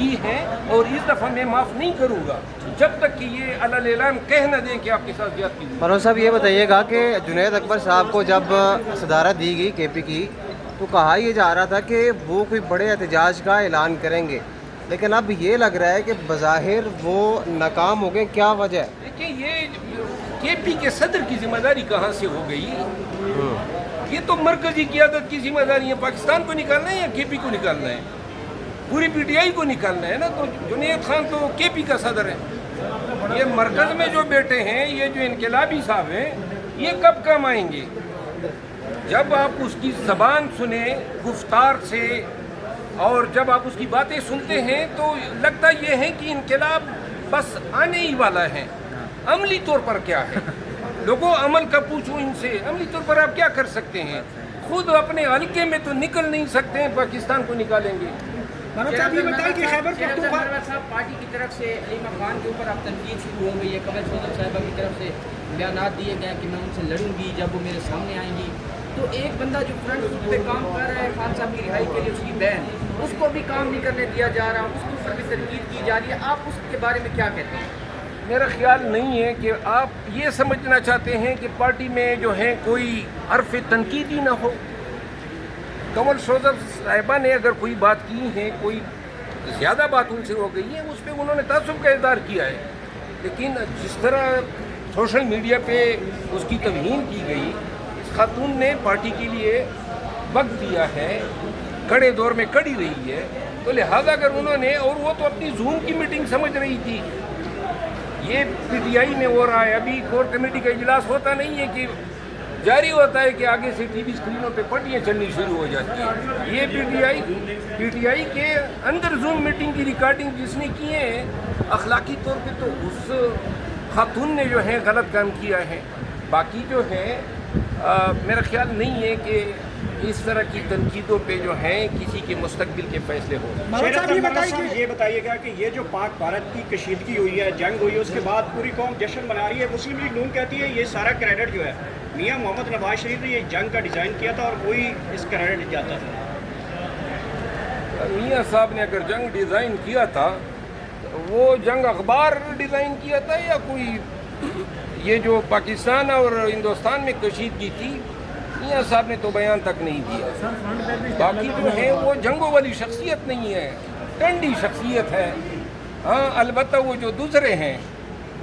کی ہے اور اس دفعہ میں معاف نہیں کروں گا جب تک کہ یہ علی اعلان کہہ نہ دیں کہ آپ کے ساتھ زیادتی ہوئی۔ منوج صاحب یہ بتائیے گا کہ جنید اکبر صاحب کو جب صدارت دی گئی کے پی کی تو کہا یہ جا رہا تھا کہ وہ کوئی بڑے احتجاج کا اعلان کریں گے، لیکن اب یہ لگ رہا ہے کہ بظاہر وہ ناکام ہو گئے، کیا وجہ ہے؟ دیکھیں یہ کے پی کے صدر کی ذمہ داری کہاں سے ہو گئی؟ یہ تو مرکزی قیادت کی ذمہ داری ہے، پاکستان کو نکالنا ہے یا کے پی کو نکالنا ہے؟ پوری پی ٹی آئی کو نکالنا ہے نا، تو جنید خان تو کے پی کا صدر ہے۔ یہ مرکز میں جو بیٹے ہیں، یہ جو انقلابی صاحب ہیں، یہ کب کام آئیں گے؟ جب آپ اس کی زبان سنیں گفتار سے اور جب آپ اس کی باتیں سنتے ہیں تو لگتا یہ ہے کہ انقلاب بس آنے ہی والا ہے۔ عملی طور پر کیا ہے؟ لوگوں عمل کا پوچھو ان سے، عملی طور پر آپ کیا کر سکتے ہیں؟ خود اپنے حلقے میں تو نکل نہیں سکتے ہیں، پاکستان کو نکالیں گے؟ پارٹی کی طرف سے علیمہ خان کے اوپر اب تنقید شروع ہو گئی ہے، قمر سوزم صاحبہ کی طرف سے بیانات دیے گئے کہ میں ان سے لڑوں گی جب وہ میرے سامنے آئیں گی۔ تو ایک بندہ جو فرنٹ فٹ پہ کام کر رہا ہے خان صاحب کی رہائی کے لیے، اس کی بہن، اس کو بھی کام نہیں کرنے دیا جا رہا، اس کے اوپر بھی تنقید کی جا رہی ہے، آپ اس کے بارے میں کیا کہتے ہیں؟ میرا خیال نہیں ہے کہ آپ یہ سمجھنا چاہتے ہیں کہ پارٹی میں جو ہے کوئی حرف تنقیدی نہ ہو۔ قمر سوزم صاحبہ نے اگر کوئی بات کی ہے، کوئی زیادہ بات ان سے ہو گئی ہے، اس پہ انہوں نے تعصب کا اظہار کیا ہے، لیکن جس طرح سوشل میڈیا پہ اس کی توہین کی گئی، اس خاتون نے پارٹی کے لیے وقت دیا ہے، کڑے دور میں کڑی رہی ہے، تو لہذا اگر انہوں نے، اور وہ تو اپنی زوم کی میٹنگ سمجھ رہی تھی، یہ پی ٹی آئی میں ہو رہا ہے، ابھی کور کمیٹی کا اجلاس ہوتا نہیں ہے کہ جاری ہوتا ہے کہ آگے سے ٹی وی اسکرینوں پہ پٹیاں چلنی شروع ہو جاتی ہیں۔ یہ پی ٹی آئی کے اندر زوم میٹنگ کی ریکارڈنگ جس نے کی ہے، اخلاقی طور پہ تو اس خاتون نے جو ہے غلط کام کیا ہے۔ باقی جو ہے میرا خیال نہیں ہے کہ اس طرح کی تنقیدوں پہ جو ہیں کسی کے مستقبل کے فیصلے ہوں۔ یہ بتائیے گا کہ یہ جو پاک بھارت کی کشیدگی ہوئی ہے، جنگ ہوئی ہے، اس کے بعد پوری قوم جشن منا رہی ہے، مسلم لیگ نون کہتی ہے یہ سارا کریڈٹ جو ہے میاں محمد نواز شریف نے یہ جنگ کا ڈیزائن کیا تھا اور وہی اس کریڈٹ جاتا تھا۔ میاں صاحب نے اگر جنگ ڈیزائن کیا تھا، وہ جنگ اخبار ڈیزائن کیا تھا یا کوئی یہ جو پاکستان اور ہندوستان میں کشیدگی تھی، میاں صاحب نے تو بیان تک نہیں دیا۔ باقی جو ہے وہ جنگوں والی شخصیت نہیں ہے، ٹنڈی شخصیت ہے۔ ہاں البتہ وہ جو دوسرے ہیں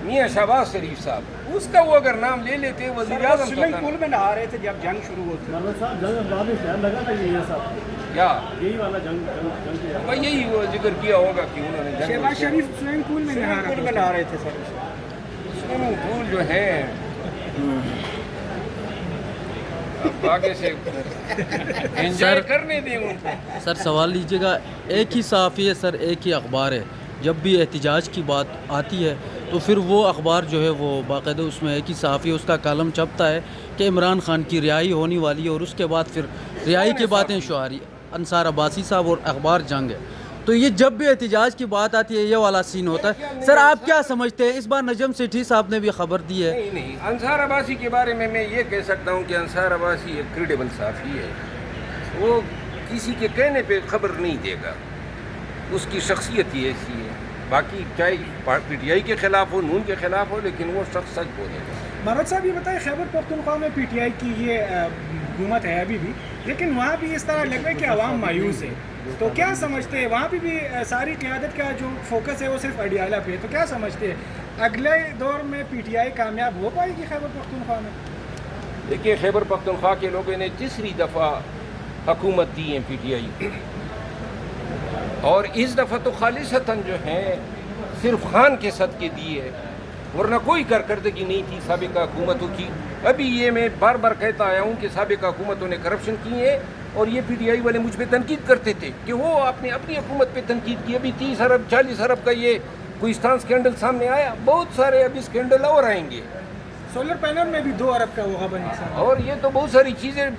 میاں شہباز شریف صاحب، اس کا وہ اگر نام لے لیتے وزیر اعظم سوئمنگ پول میں نہا رہے تھے جب جنگ شروع ہوتی، یہی وہ ذکر کیا ہوگا کہ انہوں نے شہباز شریف سوئمنگ پول میں نہا رہے تھے۔ سر سوئمنگ پول جو ہے اب آگے سے انجوائے کرنے دیں ان کو۔ سر سوال لیجیے گا، ایک ہی صحافی ہے سر، ایک ہی اخبار ہے، جب بھی احتجاج کی بات آتی ہے تو پھر وہ اخبار جو ہے وہ باقاعدہ اس میں ایک ہی صحافی اس کا کالم چھپتا ہے کہ عمران خان کی رہائی ہونے والی ہے، اور اس کے بعد پھر رہائی کی باتیں شعاری انصار عباسی صاحب اور اخبار جنگ ہے۔ تو یہ جب بھی احتجاج کی بات آتی ہے یہ والا سین ہوتا ہے۔ سر آپ کیا سمجھتے ہیں، اس بار نجم سیٹھی صاحب نے بھی خبر دی ہے؟ نہیں، انصار عباسی کے بارے میں یہ کہہ سکتا ہوں کہ انصار عباسی ایک کریڈیبل صحافی ہے، وہ کسی کے کہنے پہ خبر نہیں دے گا، اس کی شخصیت ہی ایسی ہے۔ باقی چاہے پی ٹی آئی کے خلاف ہو، نون کے خلاف ہو، لیکن وہ شخص سچ بولے گا۔ منوج صاحب یہ بتائیں، خیبر پختونخوا میں پی ٹی آئی کی یہ حکومت ہے ابھی بھی، لیکن وہاں بھی اس طرح لگ رہا ہے کہ عوام مایوس ہے، تو کیا سمجھتے ہیں وہاں پہ بھی ساری قیادت کا جو فوکس ہے وہ صرف اڈیالہ پہ ہے، تو کیا سمجھتے ہیں اگلے دور میں پی ٹی آئی کامیاب ہو پائے گی خیبر پختونخوا میں؟ دیکھیے خیبر پختونخوا کے لوگوں نے تیسری دفعہ حکومت دی ہے پی ٹی آئی، اور اس دفعہ تو خالصتاً جو ہے صرف خان کے صدقے دی ہے، ورنہ کوئی کارکردگی نہیں تھی سابقہ حکومتوں کی۔ ابھی یہ میں بار بار کہتا آیا ہوں کہ سابقہ حکومتوں نے کرپشن کی ہے، اور یہ پی ٹی آئی والے مجھ پہ تنقید کرتے تھے کہ وہ آپ نے اپنی حکومت پہ تنقید کی۔ ابھی 30 ارب 40 ارب کا یہ کوئستان اسکینڈل سامنے آیا، بہت سارے ابھی اسکینڈل اور آئیں گے۔ سولر پینل میں بھی 2 ارب کا وہ بنی، اور یہ تو بہت ساری چیزیں،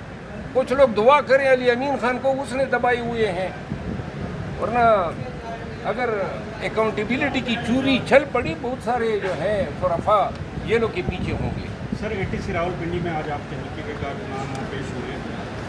کچھ لوگ دعا کریں علی امین خان کو، اس نے دبائے ہوئے ہیں، ورنہ اگر اکاؤنٹیبلٹی کی چوری چھل پڑی، بہت سارے جو ہیں خرافہ یہ لوگ کے پیچھے ہوں گے۔ سر اے ٹی سی راولپنڈی میں آج آپ کے حلقے کے کارکنان پیش ہوئے،